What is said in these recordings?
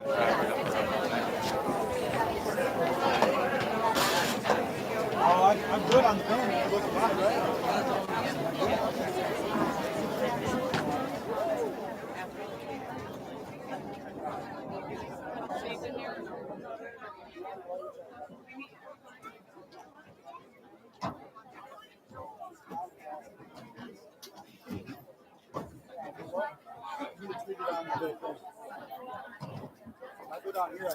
I'm good on the phone. It looks fine, right? I go down here.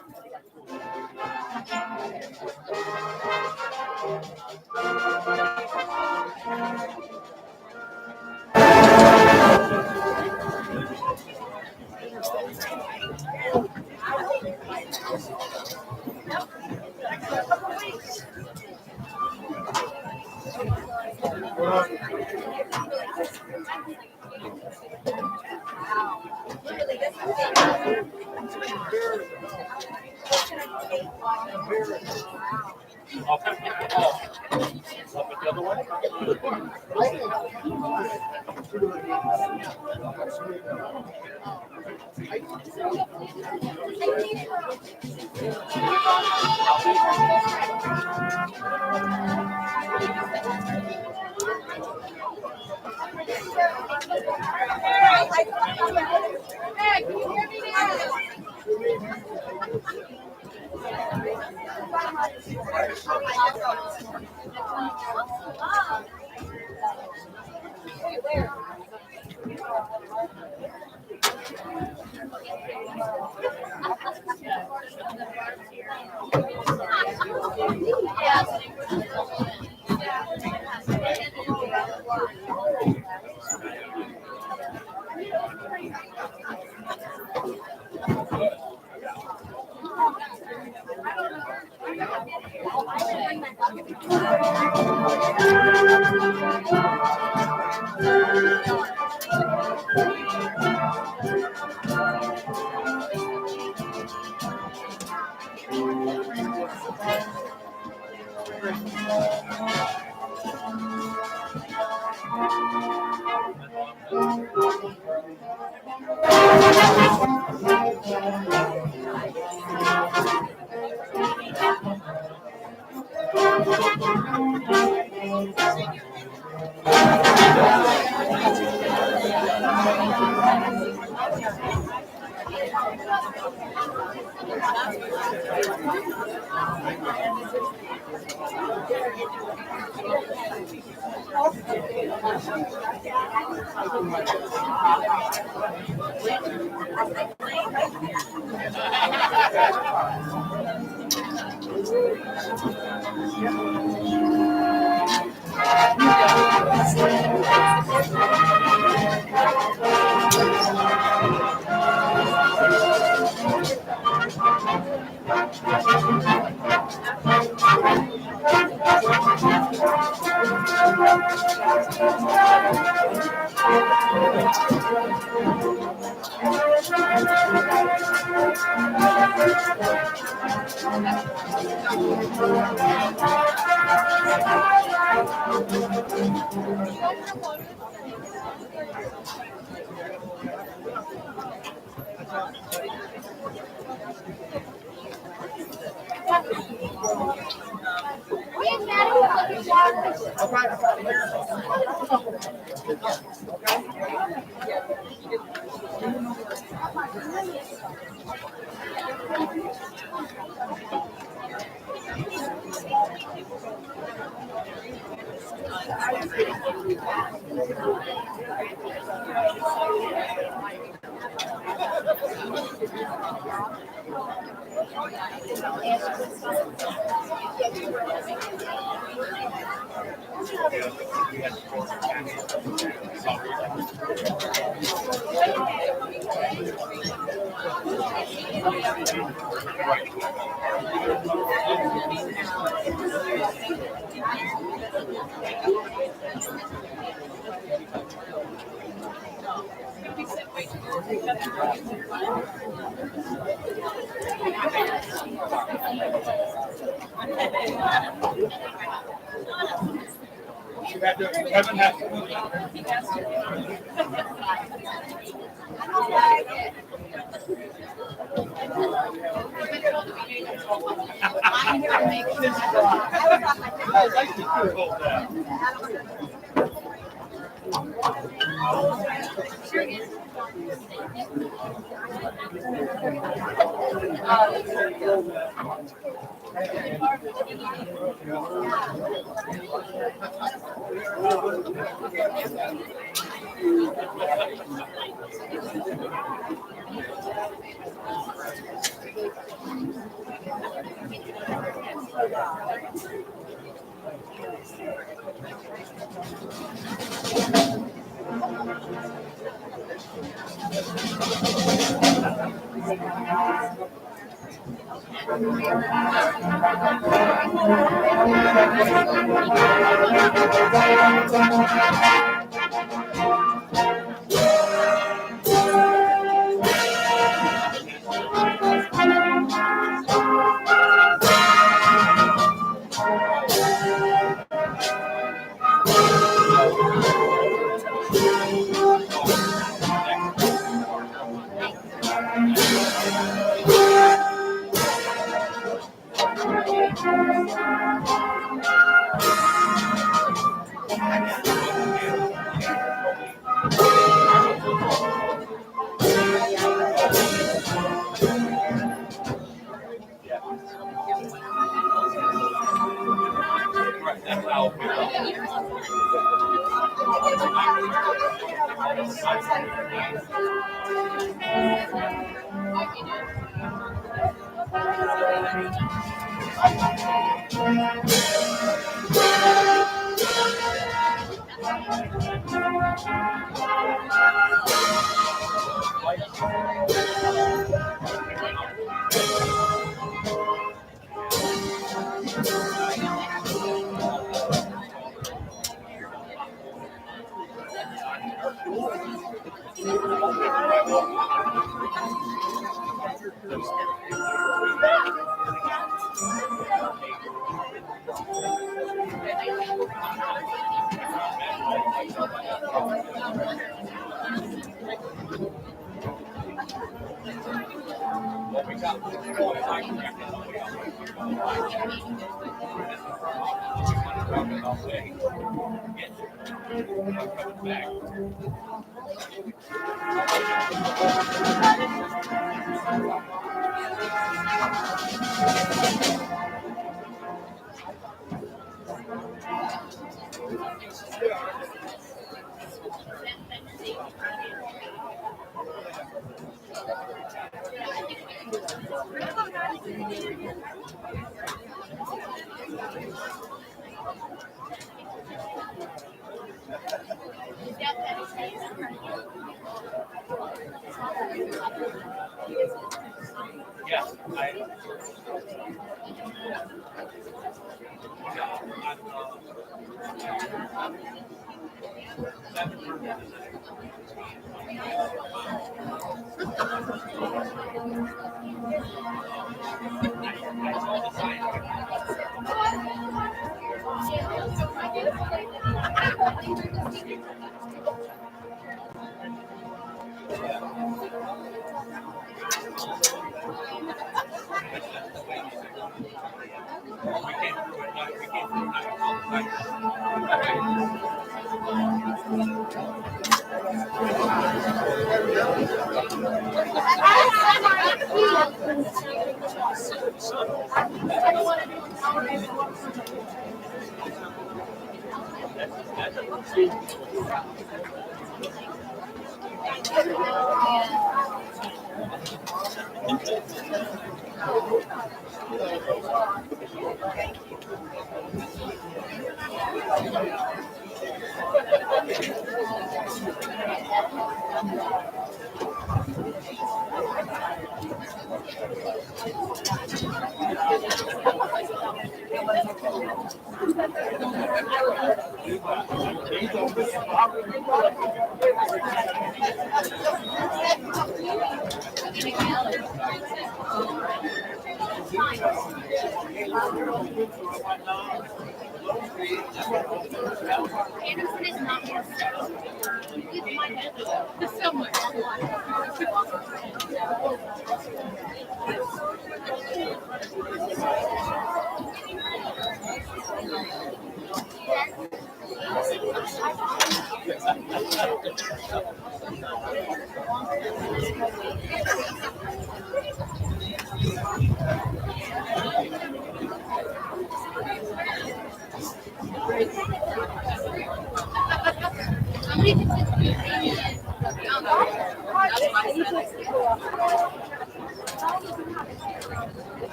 Kevin has to.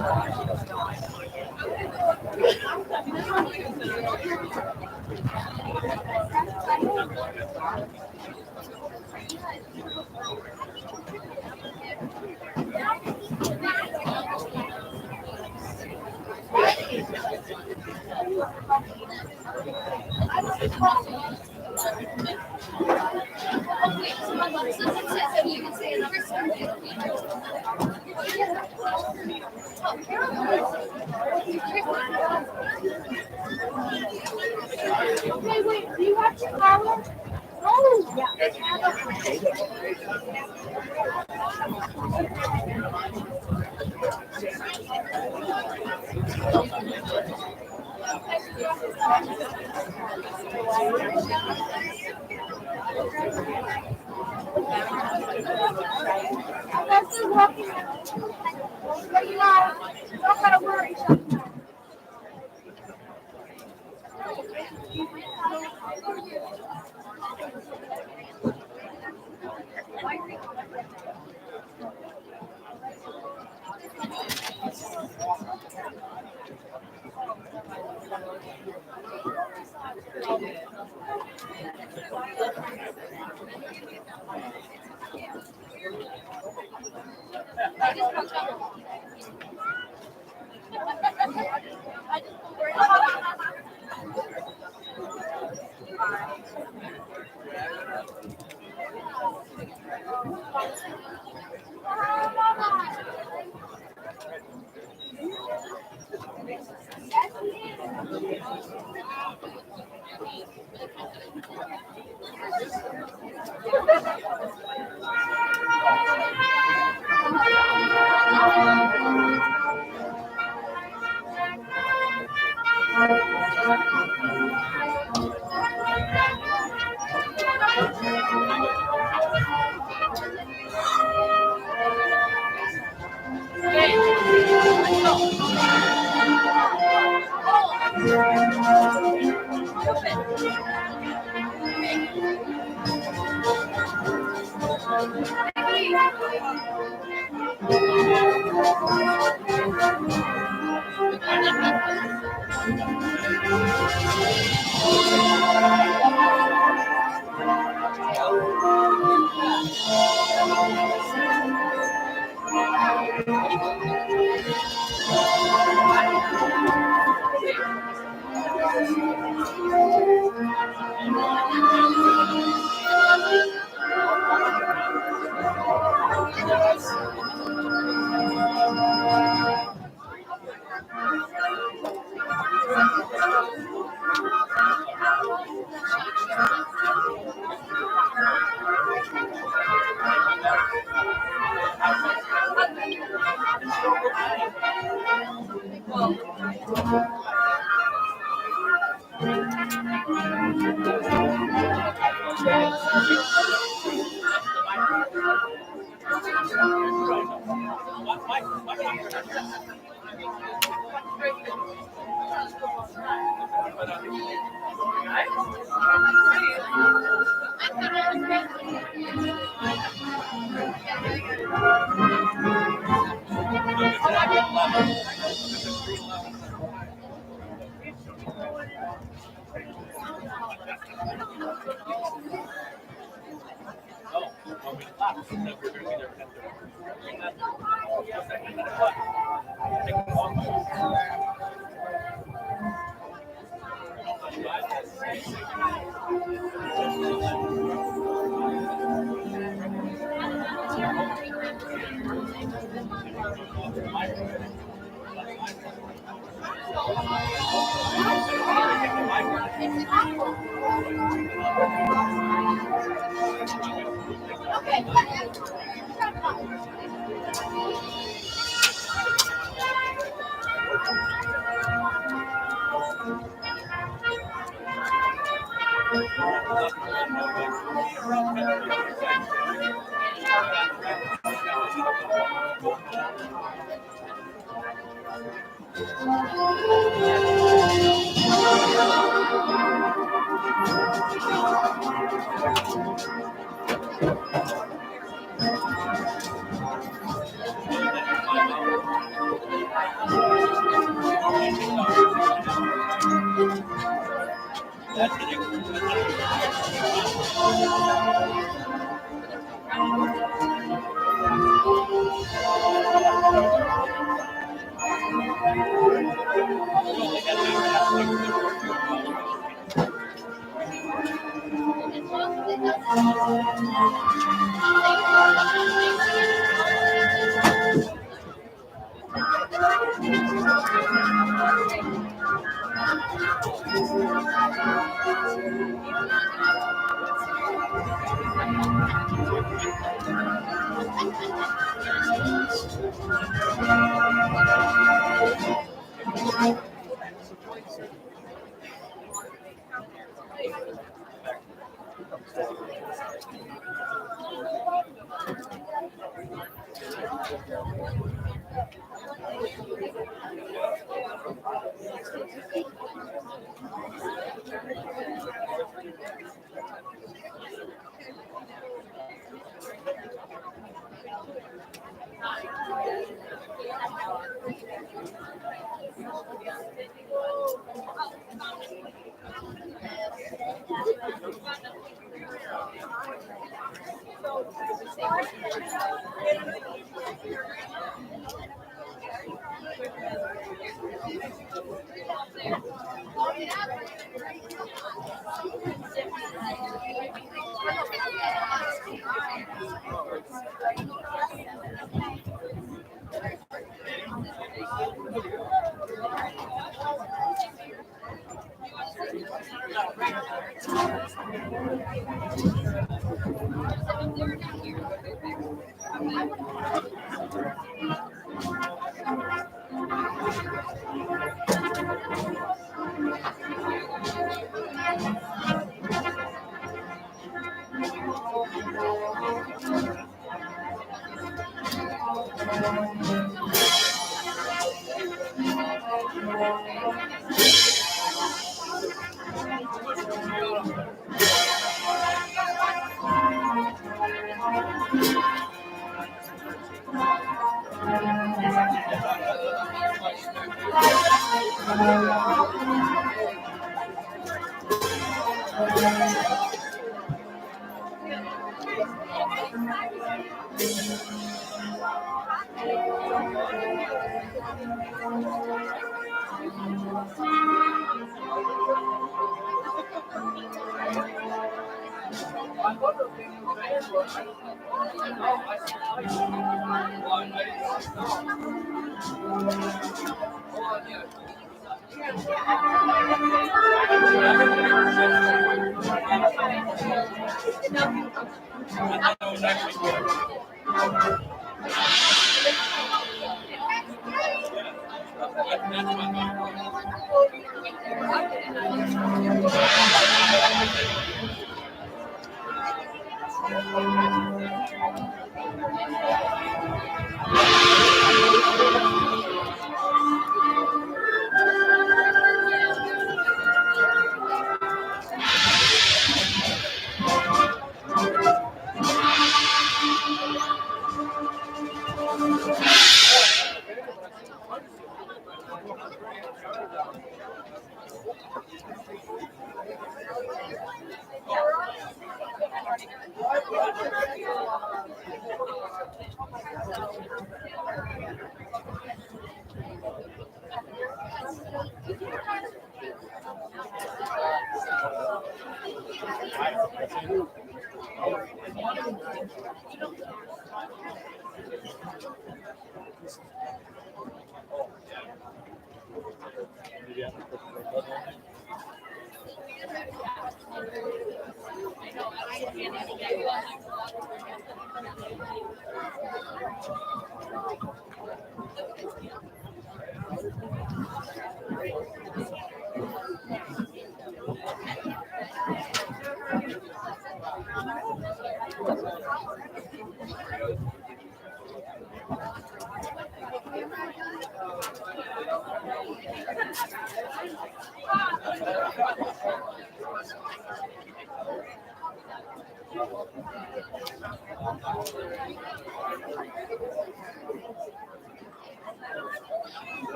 Hey, wait, do you watch your power? Oh, yeah. I'm still walking. But you know, don't gotta worry.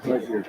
Right here.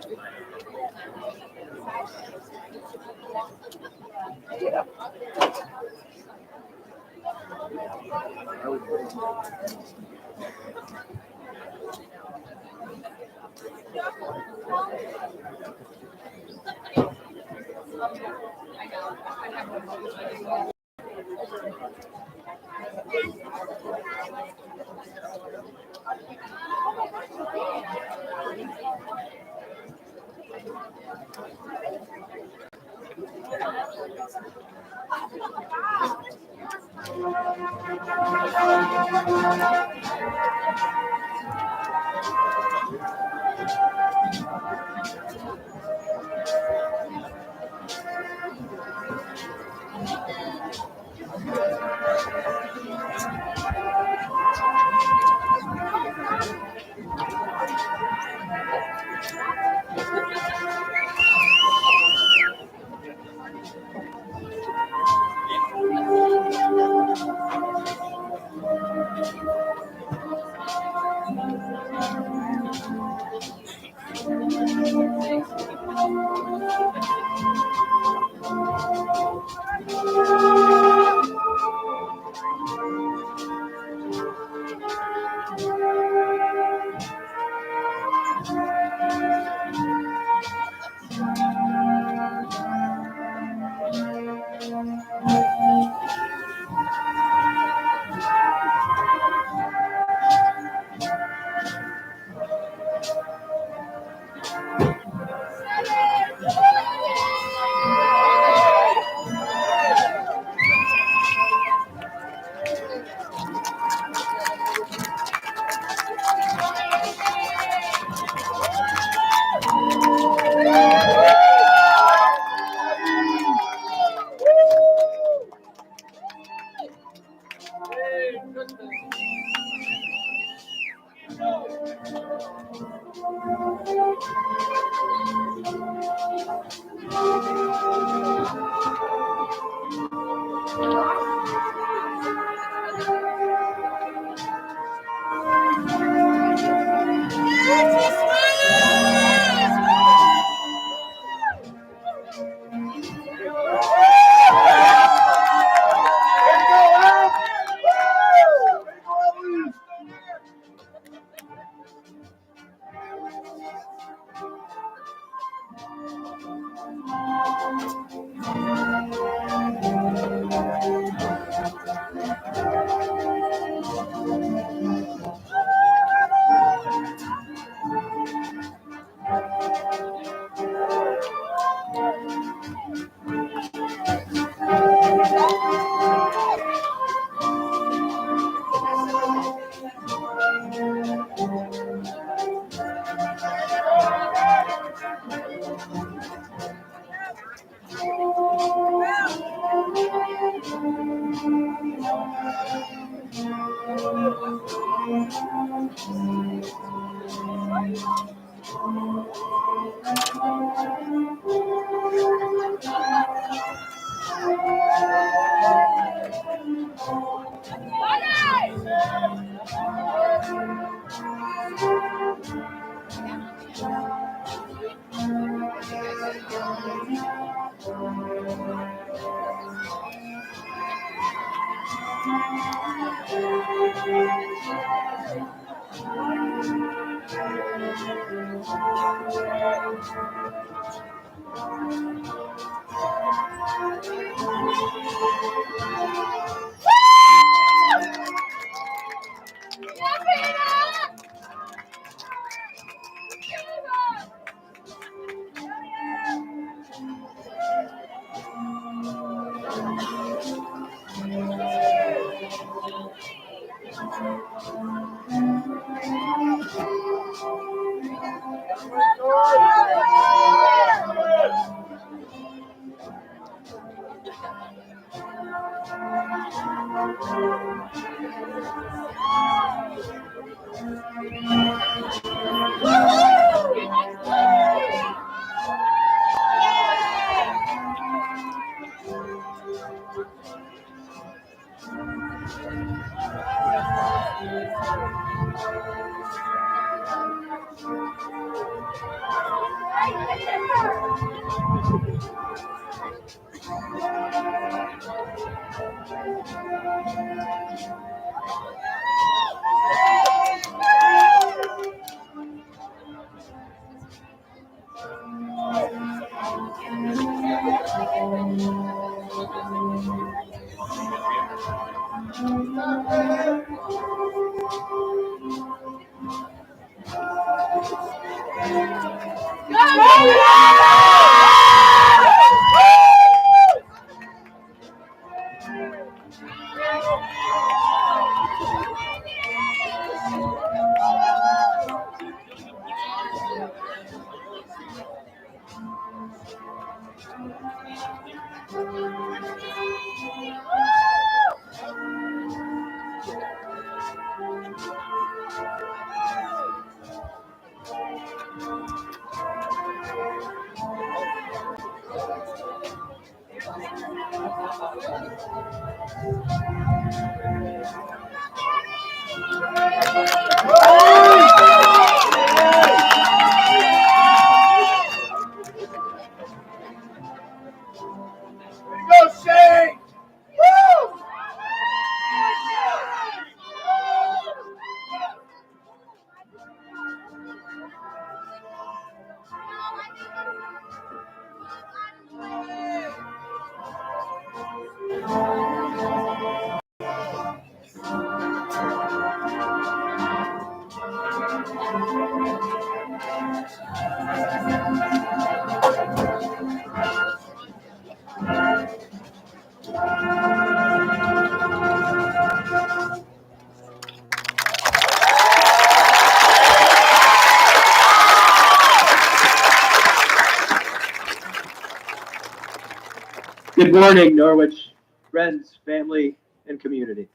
Good morning, Norwich, friends, family, and community,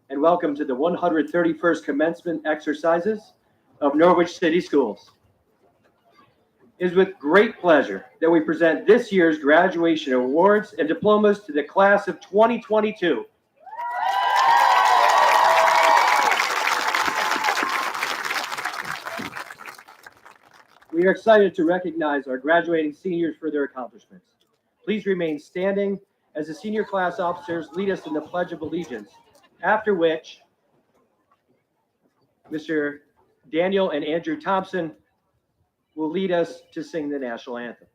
and welcome to the 131st Commencement Exercises of Norwich City Schools. It is with great pleasure that we present this year's graduation awards and diplomas to the class of 2022. We are excited to recognize our graduating seniors for their accomplishments. Please remain standing as the senior class officers lead us in the Pledge of Allegiance, after which Mr. Daniel and Andrew Thompson will lead us to sing the national anthem.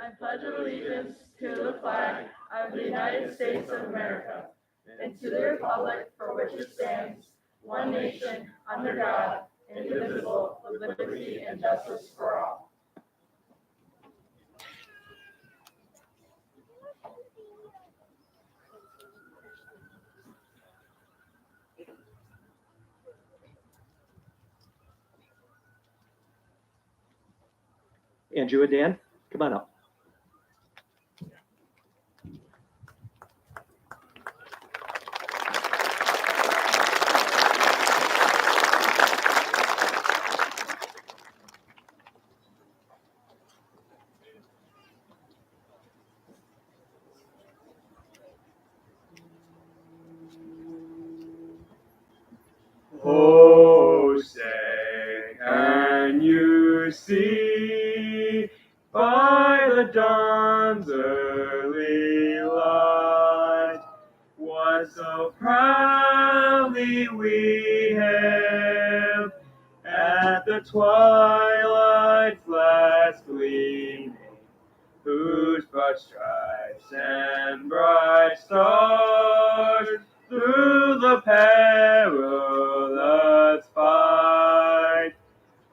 I pledge allegiance to the flag of the United States of America and to the republic for which it stands, one nation, under God, indivisible, with liberty and justice for all. Andrew and Dan. Come on up. Oh, say, can you see by the dawn's early light what so proudly we hailed at the twilight's last gleaming, whose broad stripes and bright stars through the perilous fight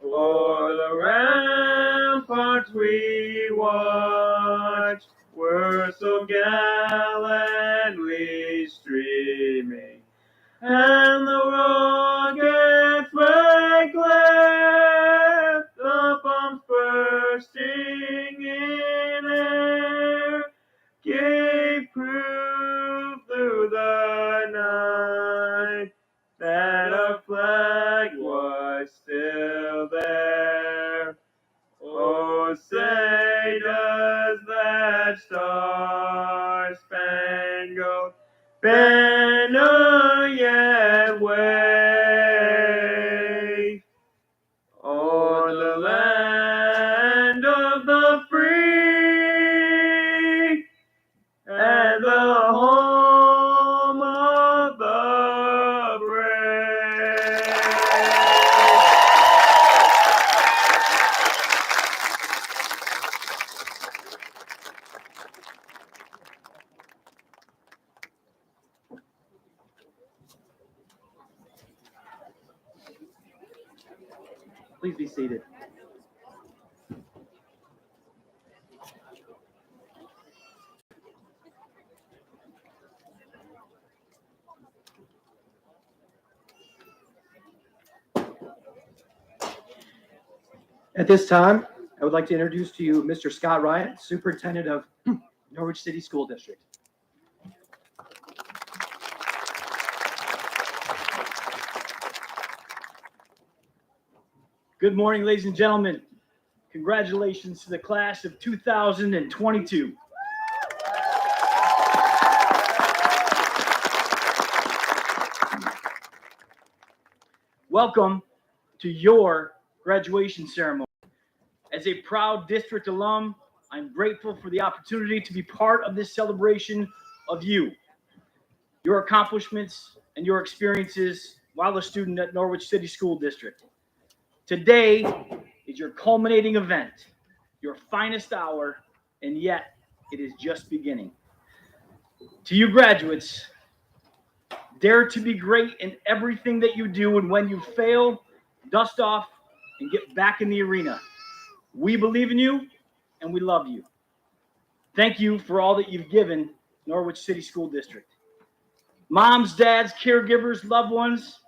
o'er the ramparts we watched were so gallantly streaming, and the rockets' red glare, the bombs bursting in air, gave proof through the night that our flag was still there. Oh, say does that star-spangled banner yet wave o'er the land of the free and the home of the brave? Please be seated. At this time, I would like to introduce to you Mr. Scott Ryan, Superintendent of Norwich City School District. Good morning, ladies and gentlemen. Congratulations to the class of 2022. Welcome to your graduation ceremony. As a proud district alum, I'm grateful for the opportunity to be part of this celebration of you, your accomplishments, and your experiences while a student at Norwich City School District. Today is your culminating event, your finest hour, and yet it is just beginning. To you graduates, dare to be great in everything that you do, and when you fail, dust off and get back in the arena. We believe in you and we love you. Thank you for all that you've given Norwich City School District. Moms, dads, caregivers, loved ones,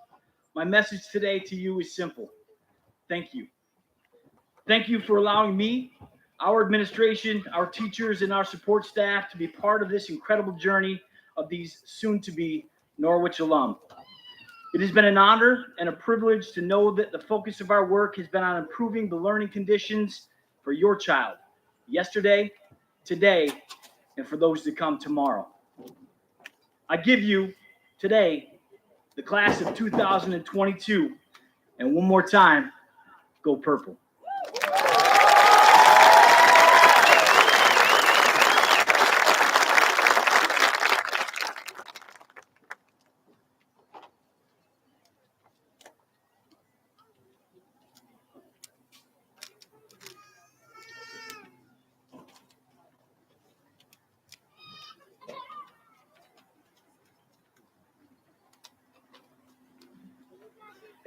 my message today to you is simple. Thank you. Thank you for allowing me, our administration, our teachers, and our support staff to be part of this incredible journey of these soon-to-be Norwich alum. It has been an honor and a privilege to know that the focus of our work has been on improving the learning conditions for your child, yesterday, today, and for those to come tomorrow. I give you, today, the class of 2022, and one more time, go purple.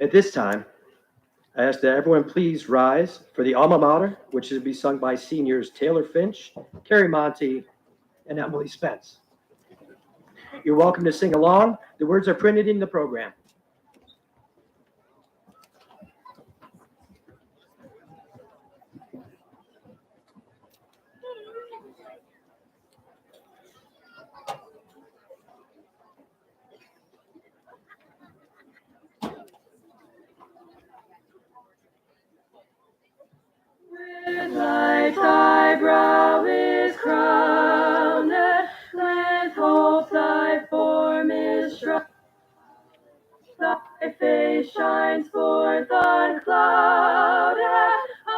At this time, I ask that everyone please rise for the alma mater, which is to be sung by seniors Taylor Finch, Carrie Monty, and Emily Spence. You're welcome to sing along. The words are printed in the program. With light thy brow is crowned, with hope thy form is shrouded. Thy face shines forth unclouded, O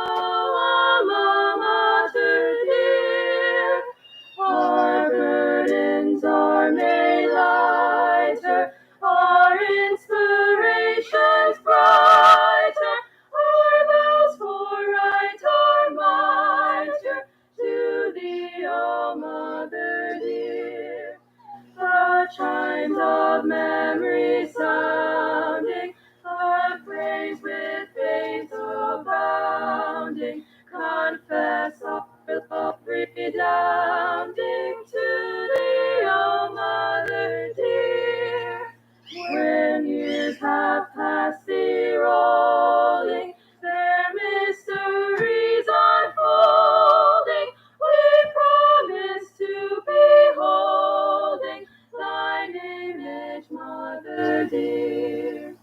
Alma Mater dear. Our burdens are made lighter, our inspirations brighter, our vows for right are mightier to thee, O Mother dear. The chimes of memory sounding, our praise with faith abounding, confess our love redounding to thee, O Mother dear. When years have passed thee rolling, their mysteries unfolding, we promise to beholding thine image, Mother dear.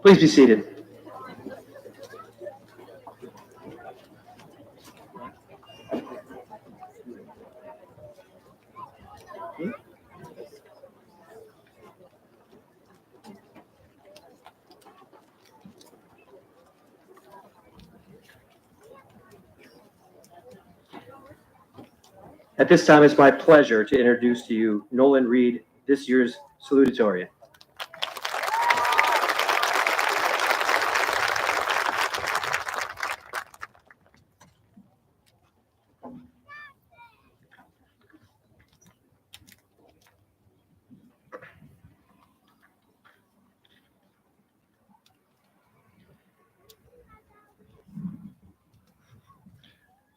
Please be seated. At this time, it's my pleasure to introduce to you Nolan Reed, this year's Salutatorian.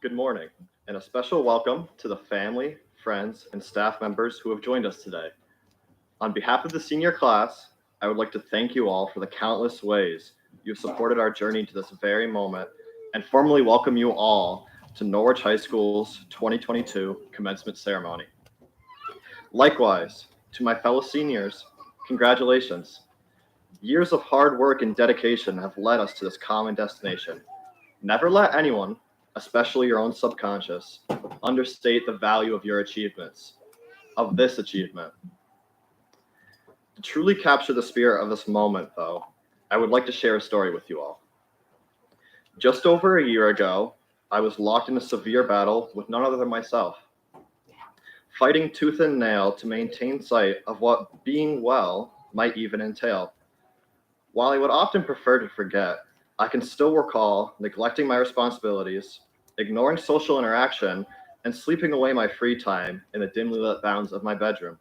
Good morning, and a special welcome to the family, friends, and staff members who have joined us today. On behalf of the senior class, I would like to thank you all for the countless ways you've supported our journey to this very moment, and formally welcome you all to Norwich High School's 2022 commencement ceremony. Likewise, to my fellow seniors, congratulations. Years of hard work and dedication have led us to this common destination. Never let anyone, especially your own subconscious, understate the value of your achievements, of this achievement. To truly capture the spirit of this moment, though, I would like to share a story with you all. Just over a year ago, I was locked in a severe battle with none other than myself, fighting tooth and nail to maintain sight of what being well might even entail. While I would often prefer to forget, I can still recall neglecting my responsibilities, ignoring social interaction, and sleeping away my free time in the dimly lit bounds of my bedroom.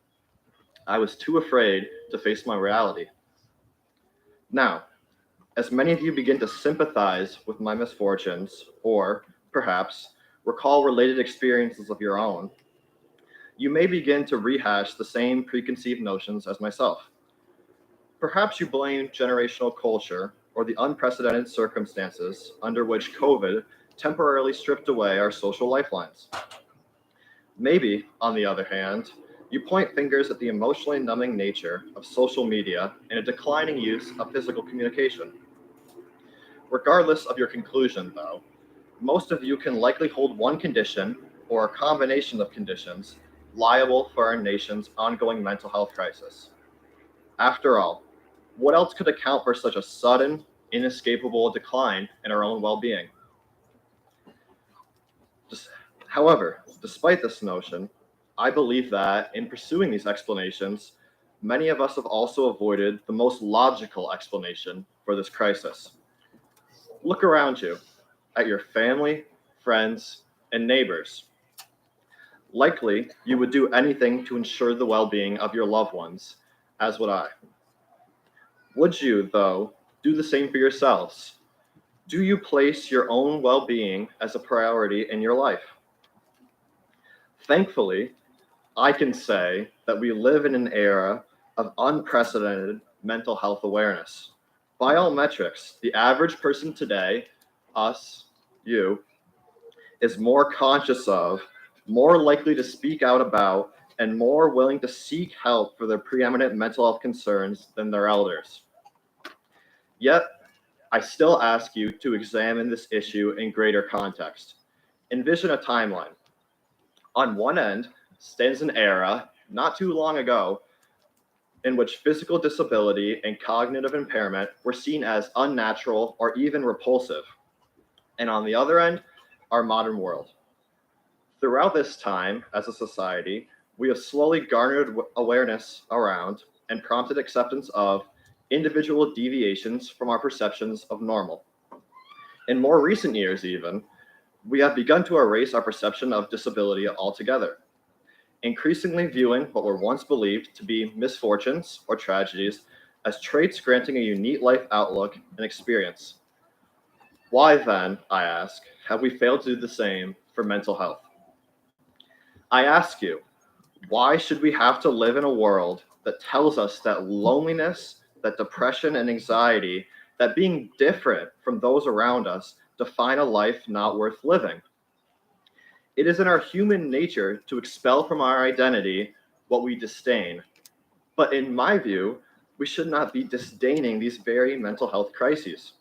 I was too afraid to face my reality. Now, as many of you begin to sympathize with my misfortunes, or perhaps recall related experiences of your own, you may begin to rehash the same preconceived notions as myself. Perhaps you blame generational culture or the unprecedented circumstances under which COVID temporarily stripped away our social lifelines. Maybe, on the other hand, you point fingers at the emotionally numbing nature of social media and a declining use of physical communication. Regardless of your conclusion, though, most of you can likely hold one condition or a combination of conditions liable for our nation's ongoing mental health crisis. After all, what else could account for such a sudden, inescapable decline in our own well-being? However, despite this notion, I believe that in pursuing these explanations, many of us have also avoided the most logical explanation for this crisis. Look around you, at your family, friends, and neighbors. Likely, you would do anything to ensure the well-being of your loved ones, as would I. Would you, though, do the same for yourselves? Do you place your own well-being as a priority in your life? Thankfully, I can say that we live in an era of unprecedented mental health awareness. By all metrics, the average person today, us, you, is more conscious of, more likely to speak out about, and more willing to seek help for their preeminent mental health concerns than their elders. Yet, I still ask you to examine this issue in greater context. Envision a timeline. On one end stands an era, not too long ago, in which physical disability and cognitive impairment were seen as unnatural or even repulsive. And on the other end, our modern world. Throughout this time, as a society, we have slowly garnered awareness around and prompted acceptance of individual deviations from our perceptions of normal. In more recent years, even, we have begun to erase our perception of disability altogether, increasingly viewing what were once believed to be misfortunes or tragedies as traits granting a unique life outlook and experience. Why then, I ask, have we failed to do the same for mental health? I ask you, why should we have to live in a world that tells us that loneliness, that depression and anxiety, that being different from those around us define a life not worth living? It is in our human nature to expel from our identity what we disdain. But in my view, we should not be disdaining these very mental health crises.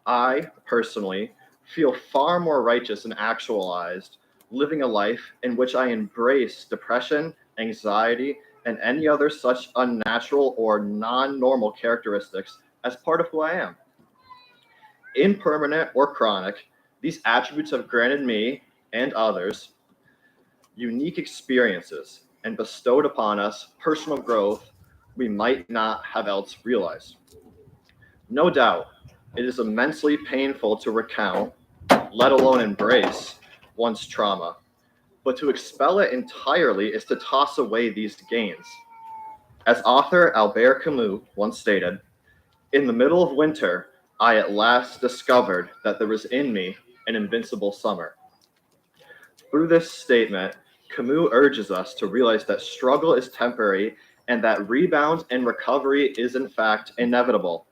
I, personally, feel far more righteous and actualized living a life in which I embrace depression, anxiety, and any other such unnatural or non-normal characteristics as part of who I am. Impermanent or chronic, these attributes have granted me and others unique experiences and bestowed upon us personal growth we might not have else realized. No doubt, it is immensely painful to recount, let alone embrace, one's trauma, but to expel it entirely is to toss away these gains. As author Albert Camus once stated, "In the middle of winter, I at last discovered that there was in me an invincible summer." Through this statement, Camus urges us to realize that struggle is temporary and that rebound and recovery is in fact inevitable.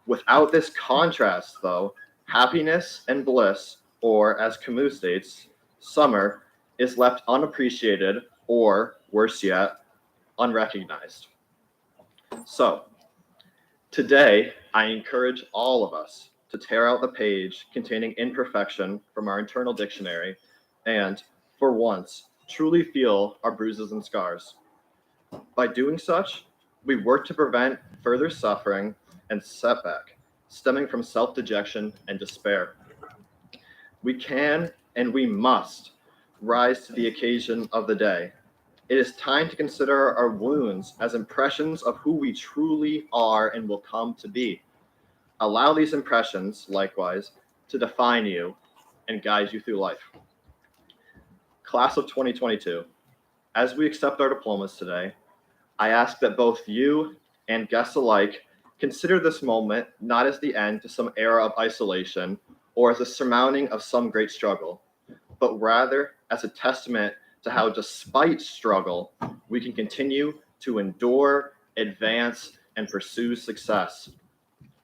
Without this contrast, though, happiness and bliss, or as Camus states, summer, is left unappreciated or, worse yet, unrecognized. So, today, I encourage all of us to tear out the page containing imperfection from our internal dictionary and, for once, truly feel our bruises and scars. By doing such, we work to prevent further suffering and setback stemming from self-dejection and despair. We can and we must rise to the occasion of the day. It is time to consider our wounds as impressions of who we truly are and will come to be. Allow these impressions, likewise, to define you and guide you through life. Class of 2022, as we accept our diplomas today, I ask that both you and guests alike consider this moment not as the end to some era of isolation or as a surmounting of some great struggle, but rather as a testament to how, despite struggle, we can continue to endure, advance, and pursue success.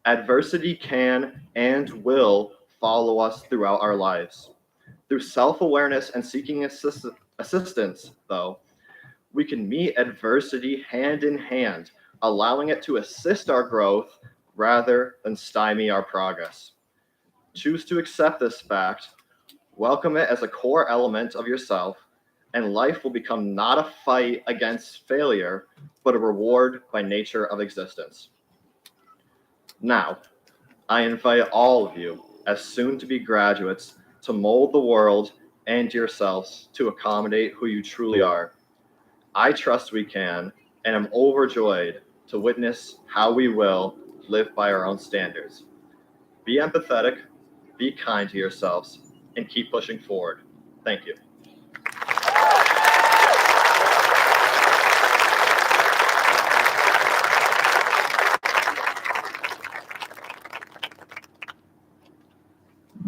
Adversity can and will follow us throughout our lives. Through self-awareness and seeking assistance, though, we can meet adversity hand in hand, allowing it to assist our growth rather than stymie our progress. Choose to accept this fact, welcome it as a core element of yourself, and life will become not a fight against failure, but a reward by nature of existence. Now, I invite all of you, as soon-to-be graduates, to mold the world and yourselves to accommodate who you truly are. I trust we can, and am overjoyed to witness how we will live by our own standards. Be empathetic, be kind to yourselves, and keep pushing forward. Thank you.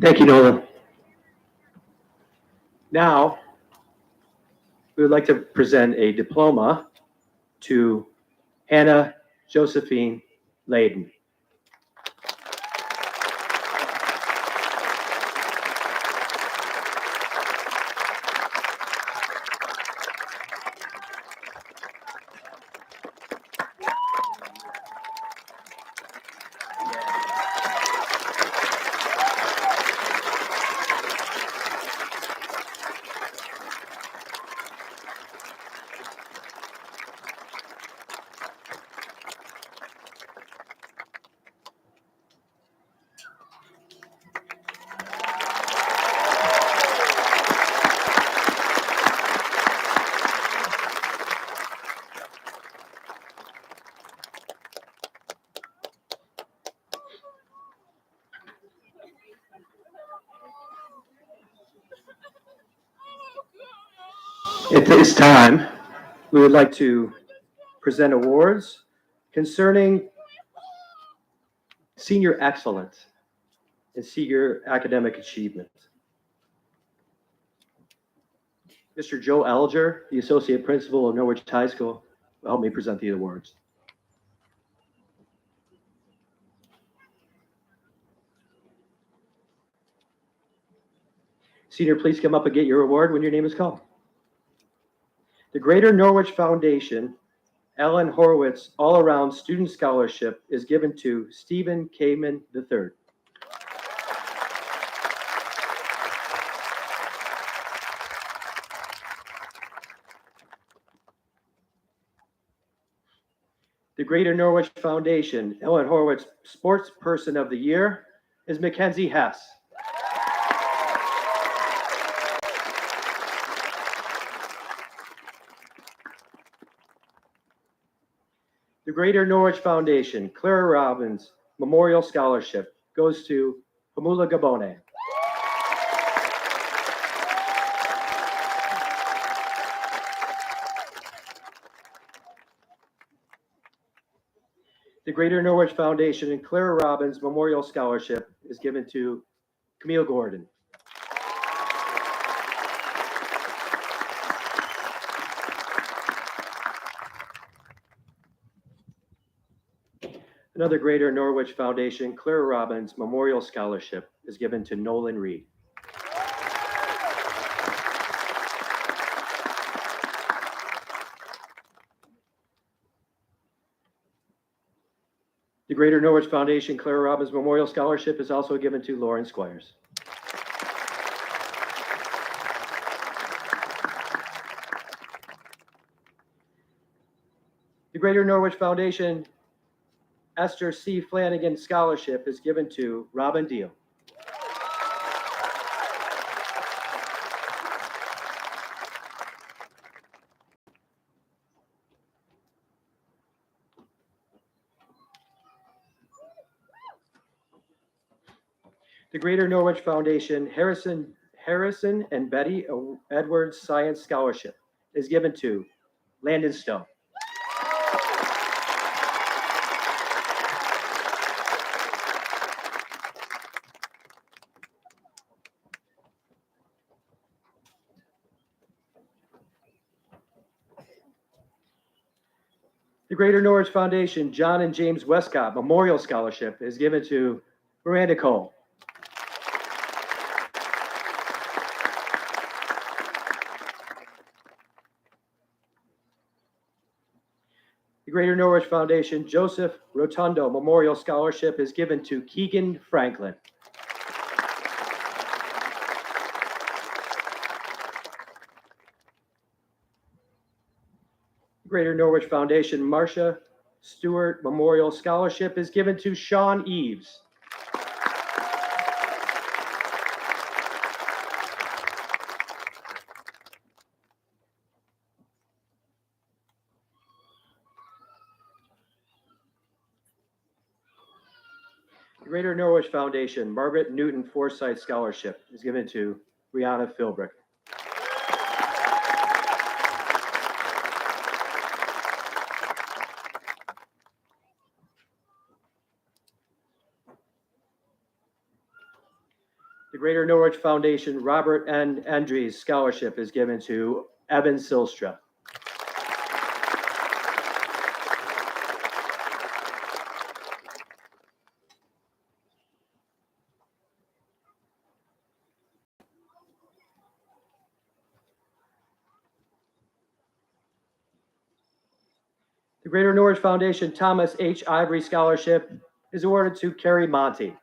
Thank you, Nolan. Now, we would like to present a diploma to Hannah Josephine Layden. At this time, we would like to present awards concerning senior excellence and senior academic achievement. Mr. Joe Alger, the Associate Principal of Norwich High School, will help me present the awards. Senior, please come up and get your award when your name is called. The Greater Norwich Foundation Ellen Horowitz All-Around Student Scholarship is given to Stephen Kamen III. The Greater Norwich Foundation Ellen Horowitz Sports Person of the Year is Mackenzie Hess. The Greater Norwich Foundation Clara Robbins Memorial Scholarship goes to Hamula Gabone. The Greater Norwich Foundation and Clara Robbins Memorial Scholarship is given to Camille Gordon. Another Greater Norwich Foundation Clara Robbins Memorial Scholarship is given to Nolan Reed. The Greater Norwich Foundation Clara Robbins Memorial Scholarship is also given to Lauren Squires. The Greater Norwich Foundation Esther C. Flanagan Scholarship is given to Robin Deal. The Greater Norwich Foundation Harrison and Betty Edwards Science Scholarship is given to Landon Stone. The Greater Norwich Foundation John and James Westcott Memorial Scholarship is given to Miranda Cole. The Greater Norwich Foundation Joseph Rotundo Memorial Scholarship is given to Keegan Franklin. Greater Norwich Foundation Marcia Stewart Memorial Scholarship is given to Sean Eves. The Greater Norwich Foundation Margaret Newton Forsyth Scholarship is given to Brianna Philbrick. The Greater Norwich Foundation Robert N. Andrews Scholarship is given to Evan Silstra. The Greater Norwich Foundation Thomas H. Ivory Scholarship is awarded to Carrie Monty.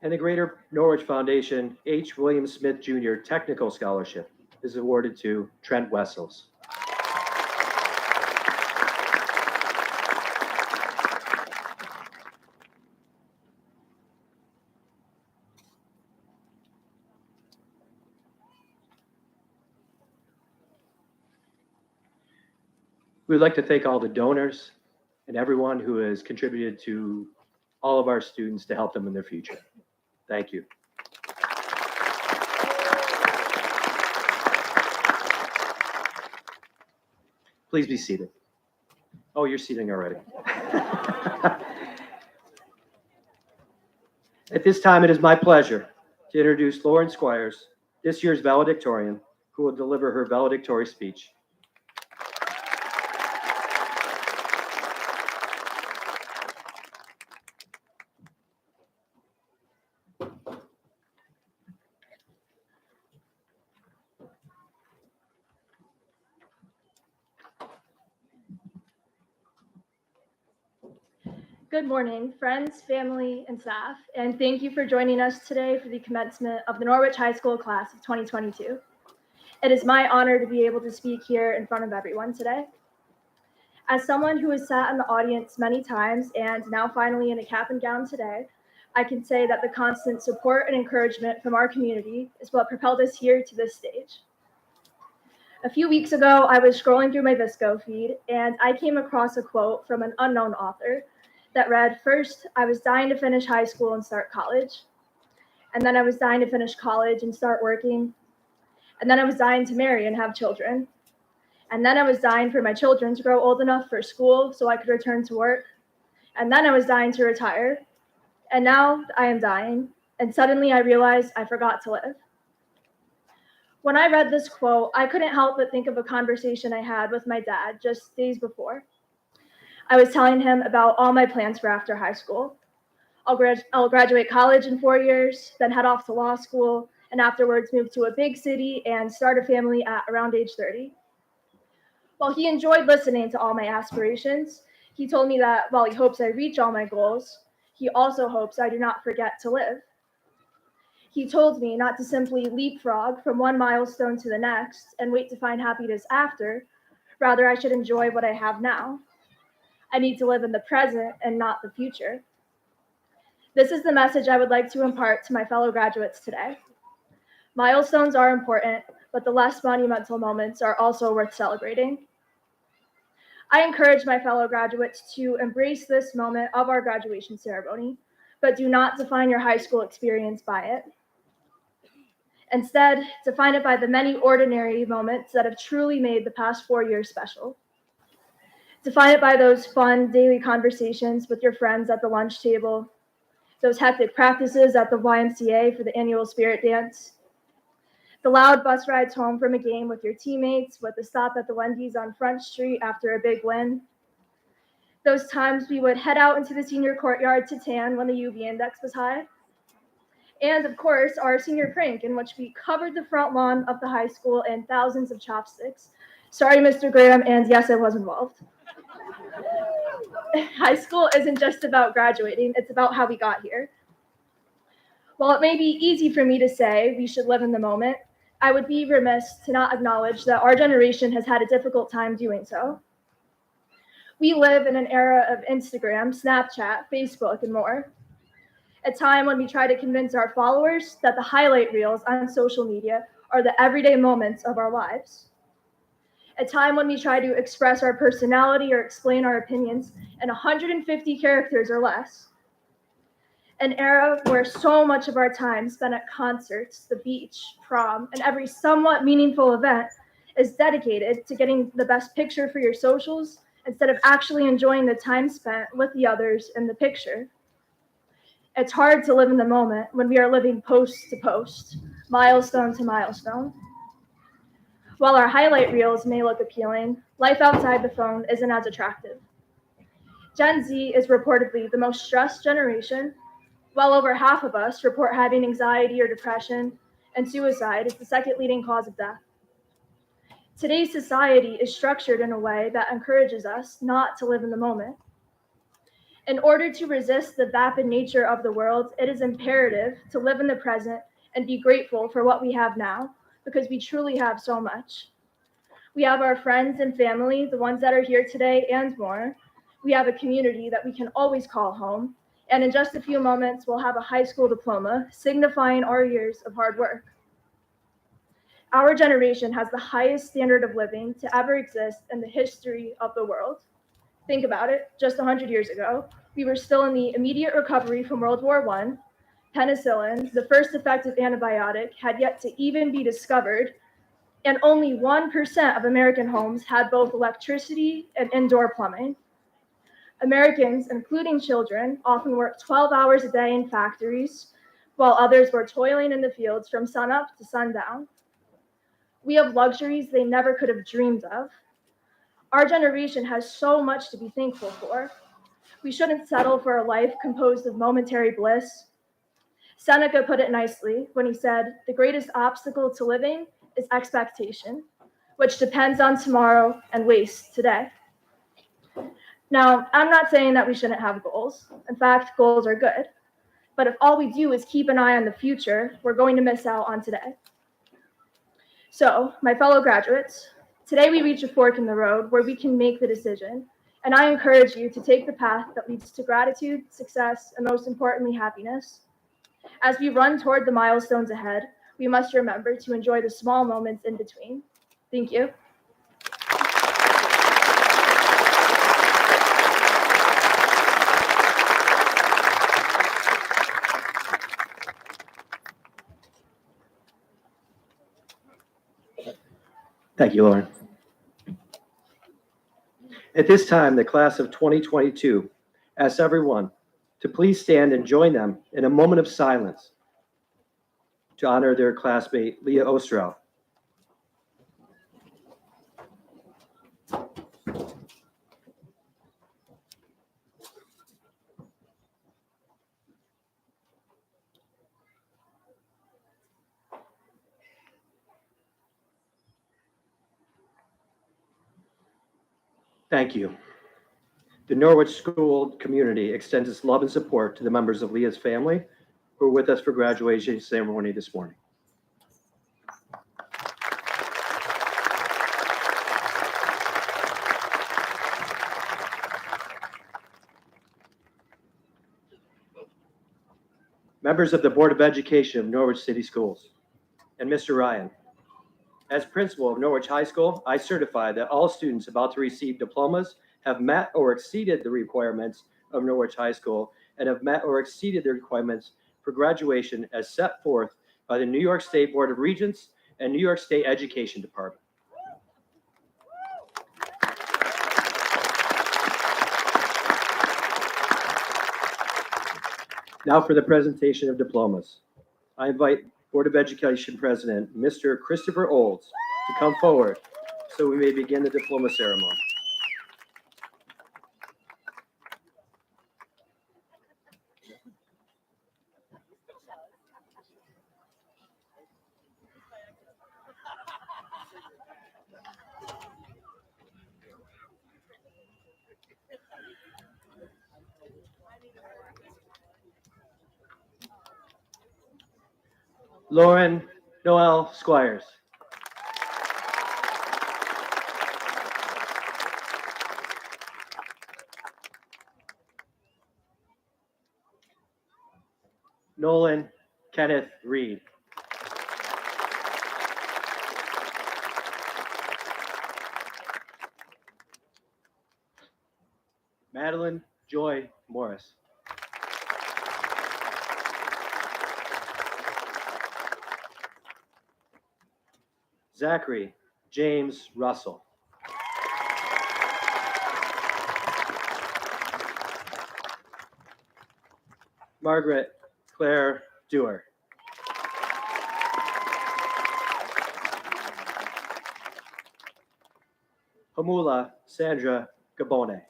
And the Greater Norwich Foundation H. William Smith Jr. Technical Scholarship is awarded to Trent Wessels. We would like to thank all the donors and everyone who has contributed to all of our students to help them in their future. Thank you. Please be seated. Oh, you're seating already. At this time, it is my pleasure to introduce Lauren Squires, this year's valedictorian, who will deliver her valedictory speech. Good morning, friends, family, and staff, and thank you for joining us today for the commencement of the Norwich High School class of 2022. It is my honor to be able to speak here in front of everyone today. As someone who has sat in the audience many times and now finally in a cap and gown today, I can say that the constant support and encouragement from our community is what propelled us here to this stage. A few weeks ago, I was scrolling through my Visco feed and I came across a quote from an unknown author that read, "First, I was dying to finish high school and start college. And then I was dying to finish college and start working. And then I was dying to marry and have children. And then I was dying for my children to grow old enough for school so I could return to work. And then I was dying to retire. And now I am dying. And suddenly I realized I forgot to live." When I read this quote, I couldn't help but think of a conversation I had with my dad just days before. I was telling him about all my plans for after high school. I'll graduate college in 4 years, then head off to law school, and afterwards move to a big city and start a family at around age 30. While he enjoyed listening to all my aspirations, he told me that while he hopes I reach all my goals, he also hopes I do not forget to live. He told me not to simply leapfrog from one milestone to the next and wait to find happiness after. Rather, I should enjoy what I have now. I need to live in the present and not the future. This is the message I would like to impart to my fellow graduates today. Milestones are important, but the less monumental moments are also worth celebrating. I encourage my fellow graduates to embrace this moment of our graduation ceremony, but do not define your high school experience by it. Instead, define it by the many ordinary moments that have truly made the past 4 years special. Define it by those fun daily conversations with your friends at the lunch table, those hectic practices at the YMCA for the annual spirit dance, the loud bus rides home from a game with your teammates, with a stop at the Wendy's on Front Street after a big win, those times we would head out into the senior courtyard to tan when the UV index was high, and of course, our senior prank in which we covered the front lawn of the high school in thousands of chopsticks. Sorry, Mr. Graham, and yes, I was involved. High school isn't just about graduating, it's about how we got here. While it may be easy for me to say we should live in the moment, I would be remiss to not acknowledge that our generation has had a difficult time doing so. We live in an era of Instagram, Snapchat, Facebook, and more. A time when we try to convince our followers that the highlight reels on social media are the everyday moments of our lives. A time when we try to express our personality or explain our opinions in 150 characters or less. An era where so much of our time spent at concerts, the beach, prom, and every somewhat meaningful event is dedicated to getting the best picture for your socials instead of actually enjoying the time spent with the others in the picture. It's hard to live in the moment when we are living post to post, milestone to milestone. While our highlight reels may look appealing, life outside the phone isn't as attractive. Gen Z is reportedly the most stressed generation. Well over half of us report having anxiety or depression, and suicide is the second leading cause of death. Today's society is structured in a way that encourages us not to live in the moment. In order to resist the vapid nature of the world, it is imperative to live in the present and be grateful for what we have now, because we truly have so much. We have our friends and family, the ones that are here today and more. We have a community that we can always call home. And in just a few moments, we'll have a high school diploma signifying our years of hard work. Our generation has the highest standard of living to ever exist in the history of the world. Think about it, just 100 years ago, we were still in the immediate recovery from World War I. Penicillin, the first effective antibiotic, had yet to even be discovered, and only 1% of American homes had both electricity and indoor plumbing. Americans, including children, often worked 12 hours a day in factories, while others were toiling in the fields from sunup to sundown. We have luxuries they never could have dreamed of. Our generation has so much to be thankful for. We shouldn't settle for a life composed of momentary bliss. Seneca put it nicely when he said, "The greatest obstacle to living is expectation, which depends on tomorrow and wastes today." Now, I'm not saying that we shouldn't have goals. In fact, goals are good. But if all we do is keep an eye on the future, we're going to miss out on today. So, my fellow graduates, today we reach a fork in the road where we can make the decision. And I encourage you to take the path that leads to gratitude, success, and most importantly, happiness. As we run toward the milestones ahead, we must remember to enjoy the small moments in between. Thank you. Thank you, Lauren. At this time, the class of 2022 asks everyone to please stand and join them in a moment of silence to honor their classmate, Leah Ostrow. Thank you. The Norwich School community extends its love and support to the members of Leah's family who are with us for graduation ceremony this morning. Members of the Board of Education of Norwich City Schools, and Mr. Ryan, as principal of Norwich High School, I certify that all students about to receive diplomas have met or exceeded the requirements of Norwich High School and have met or exceeded the requirements for graduation as set forth by the New York State Board of Regents and New York State Education Department. Now for the presentation of diplomas. I invite Board of Education President, Mr. Christopher Olds, to come forward so we may begin the diploma ceremony. Lauren Noel Squires. Nolan Kenneth Reed. Madeline Joy Morris. Zachary James Russell. Margaret Claire Dewar. Hamula Sandra Gabone.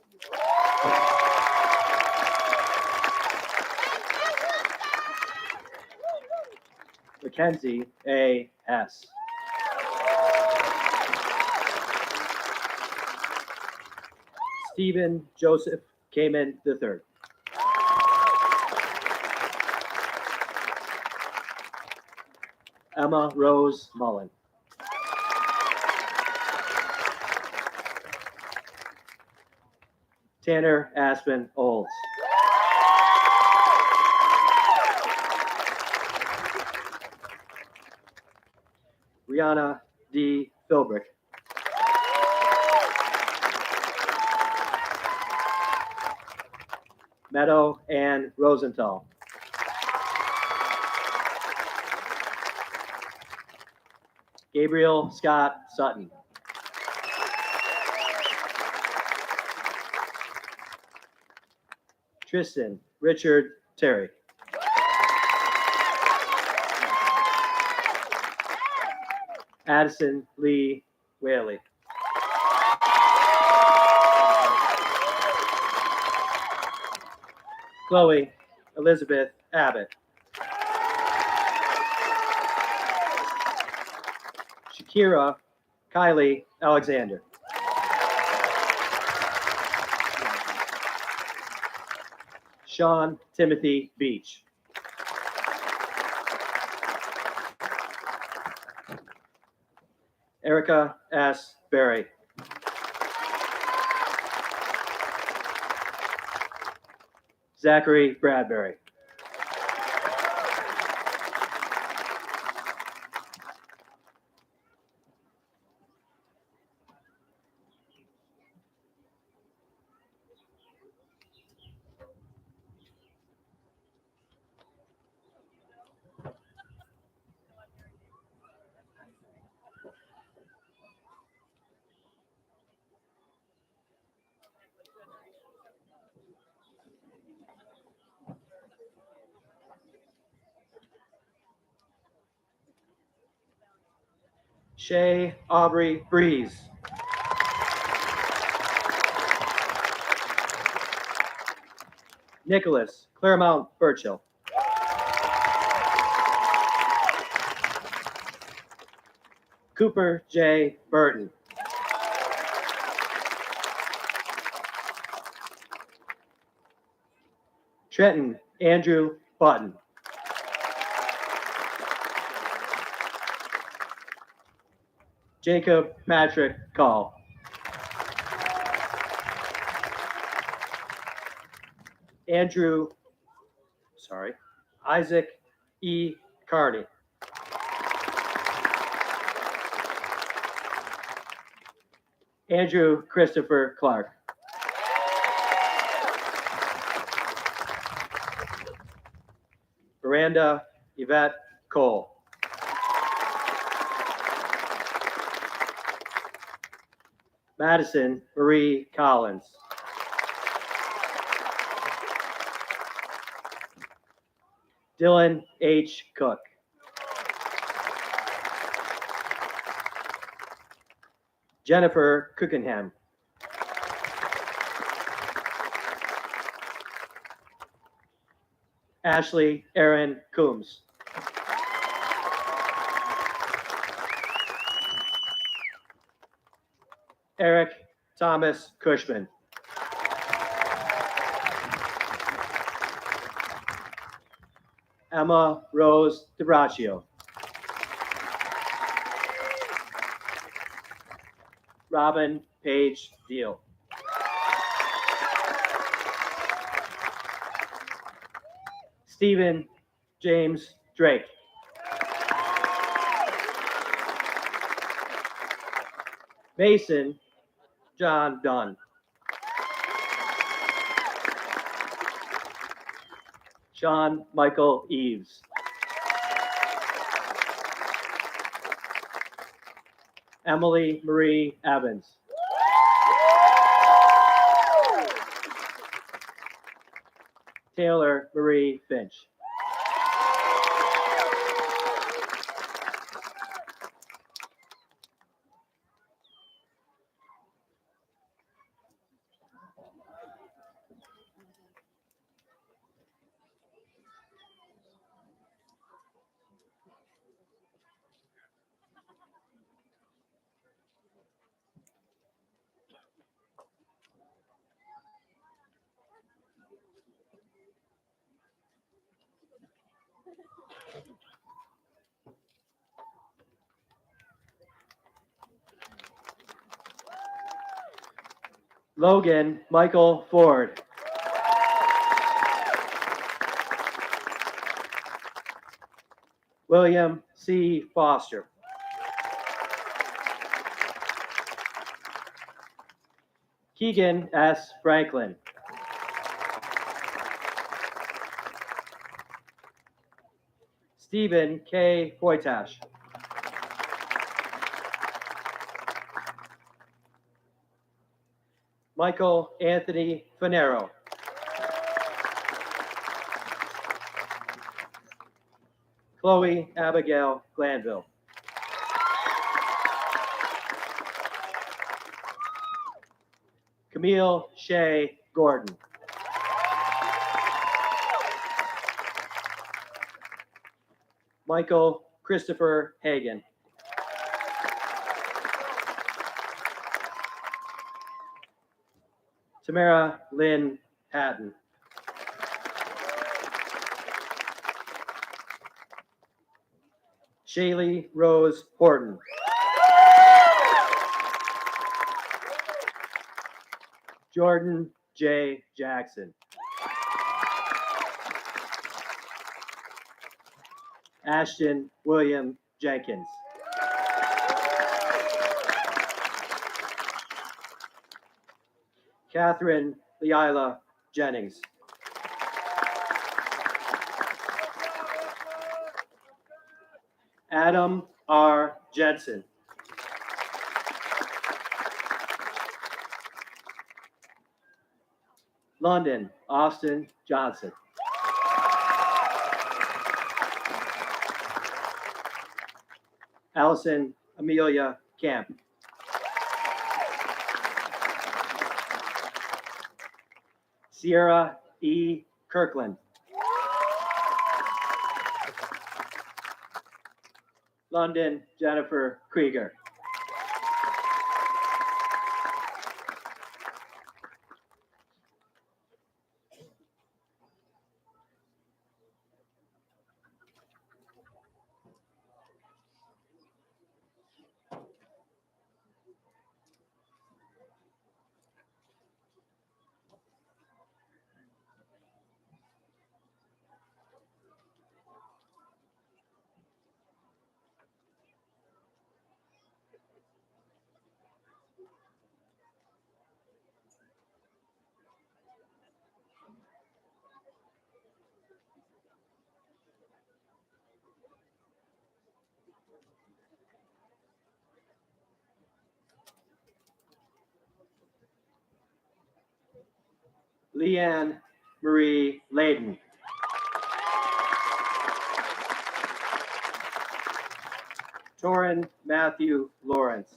Mackenzie A. S. Stephen Joseph Kamen III. Emma Rose Mullen. Tanner Aspen Olds. Rihanna D. Philbrick. Meadow Ann Rosenthal. Gabriel Scott Sutton. Tristan Richard Terry. Addison Lee Whaley. Chloe Elizabeth Abbott. Shakira Kylie Alexander. Sean Timothy Beach. Erica S. Berry. Zachary Bradbury. Shay Aubrey Breeze. Nicholas Claremont Burchill. Cooper J. Burton. Trenton Andrew Button. Jacob Patrick Call. Isaac E. Carney. Andrew Christopher Clark. Miranda Yvette Cole. Madison Marie Collins. Dylan H. Cook. Jennifer Cookenham. Ashley Aaron Coombs. Eric Thomas Cushman. Emma Rose DeBraccio. Robin Page Deal. Stephen James Drake. Mason John Dunn. Sean Michael Eves. Emily Marie Evans. Taylor Marie Finch. Logan Michael Ford. William C. Foster. Keegan S. Franklin. Stephen K. Poitash. Michael Anthony Finero. Chloe Abigail Glanville. Camille Shea Gordon. Michael Christopher Hagan. Tamara Lynn Hatton. Shaylee Rose Horton. Jordan J. Jackson. Ashton William Jenkins. Catherine Leila Jennings. Adam R. Jensen. London Austin Johnson. Allison Amelia Camp. Sierra E. Kirkland. London Jennifer Krieger. Leanne Marie Layden. Torin Matthew Lawrence.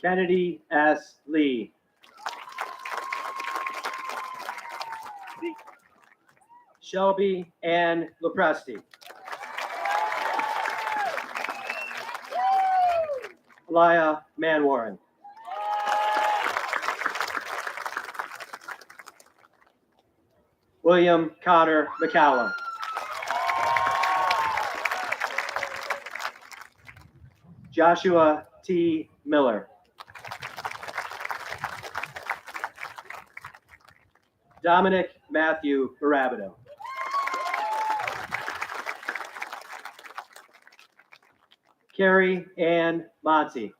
Kennedy S. Lee. Shelby Ann Lepresti. Elia Manwaring. William Connor McCallum. Joshua T. Miller. Dominic Matthew Barabido. Carrie Ann Monty.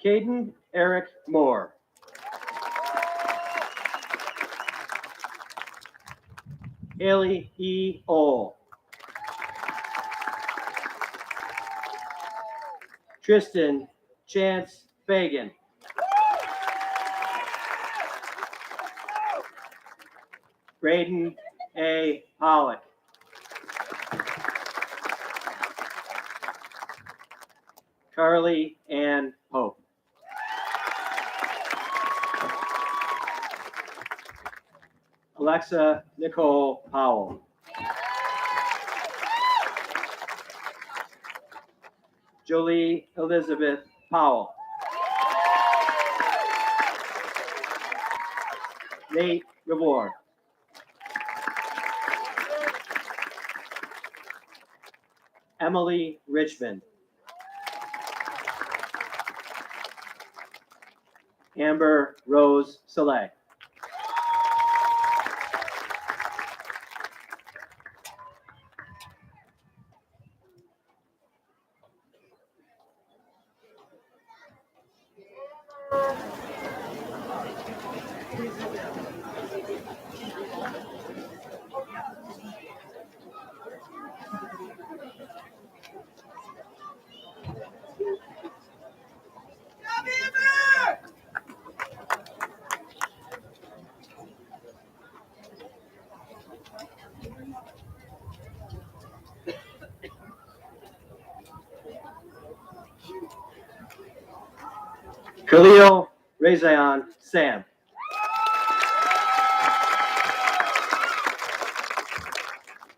Caden Eric Moore. Haley E. Ole. Tristan Chance Fagan. Braden A. Pollock. Carly Ann Pope. Alexa Nicole Powell. Jolie Elizabeth Powell. Nate Revore. Emily Richmond. Amber Rose Soleil. Khalil Rezayan Sam.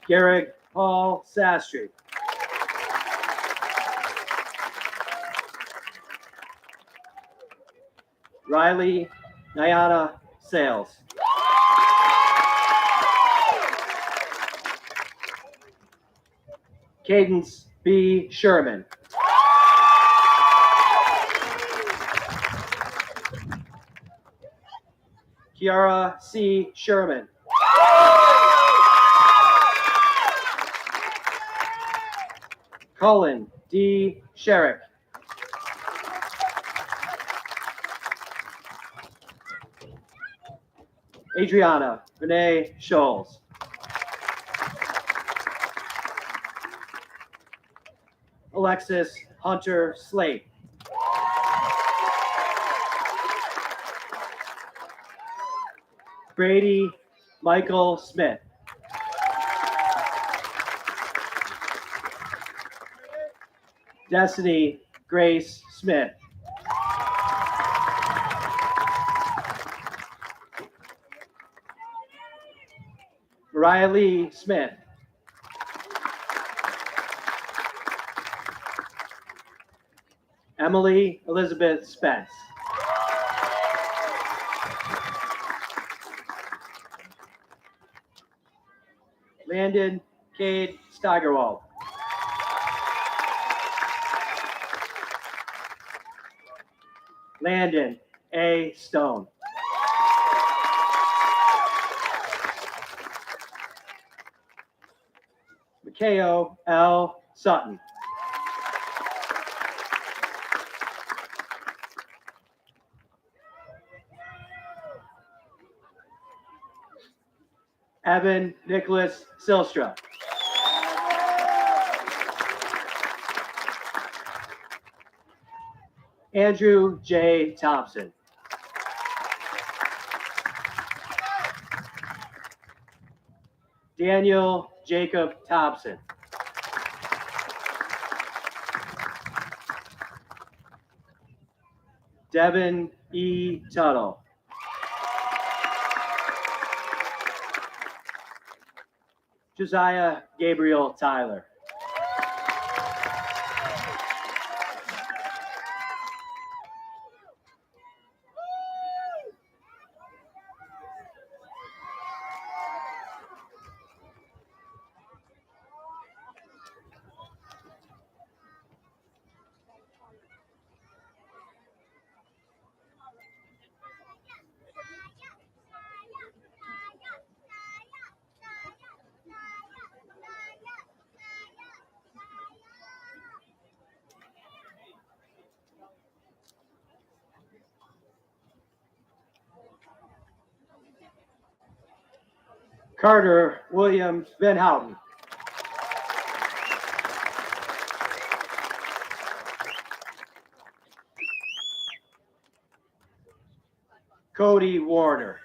Garrick Paul Sastry. Riley Nyana Sales. Cadence B. Sherman. Kiara C. Sherman. Cullen D. Sherrick. Adriana Renee Scholes. Alexis Hunter Slate. Brady Michael Smith. Destiny Grace Smith. Mariah Lee Smith. Emily Elizabeth Spence. Landon Cade Steigerwald. Landon A. Stone. Mikhail L. Sutton. Evan Nicholas Silstra. Andrew J. Thompson. Daniel Jacob Thompson. Devin E. Tuttle. Josiah Gabriel Tyler. Carter William Van Houten. Cody Warner.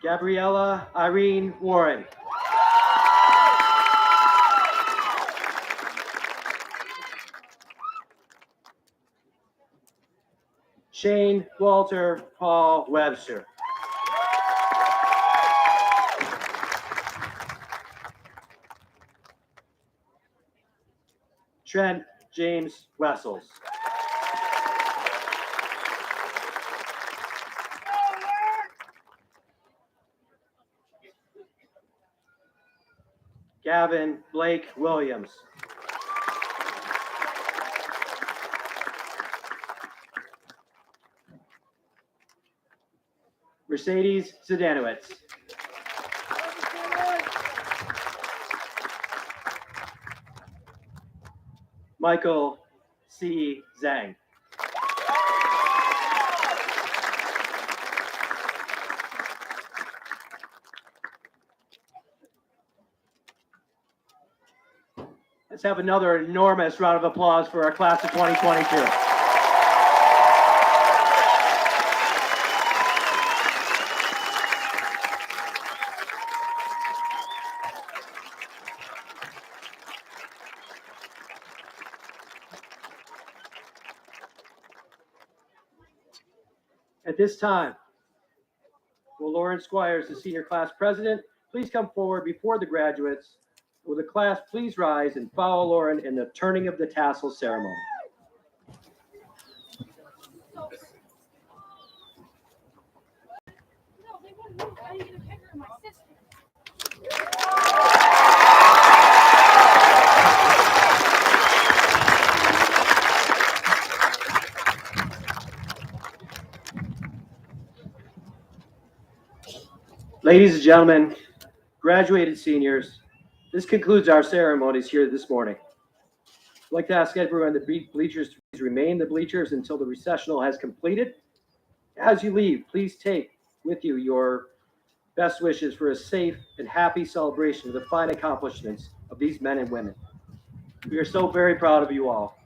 Gabriella Irene Warren. Shane Walter Paul Webster. Trent James Wessels. Gavin Blake Williams. Mercedes Zdanowicz. Michael C. Zhang. Let's have another enormous round of applause for our class of 2022. At this time, will Lauren Squires, the senior class president, please come forward before the graduates. Will the class please rise and follow Lauren in the turning of the tassel ceremony? No, they wouldn't move. I didn't get a picture of my sister. Ladies and gentlemen, graduated seniors, this concludes our ceremonies here this morning. I'd like to ask everyone in the bleachers to please remain in the bleachers until the recessional has completed. As you leave, please take with you your best wishes for a safe and happy celebration of the fine accomplishments of these men and women. We are so very proud of you all.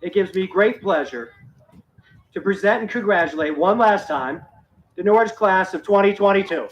It gives me great pleasure to present and congratulate one last time the Norwich class of 2022.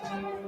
Thank you.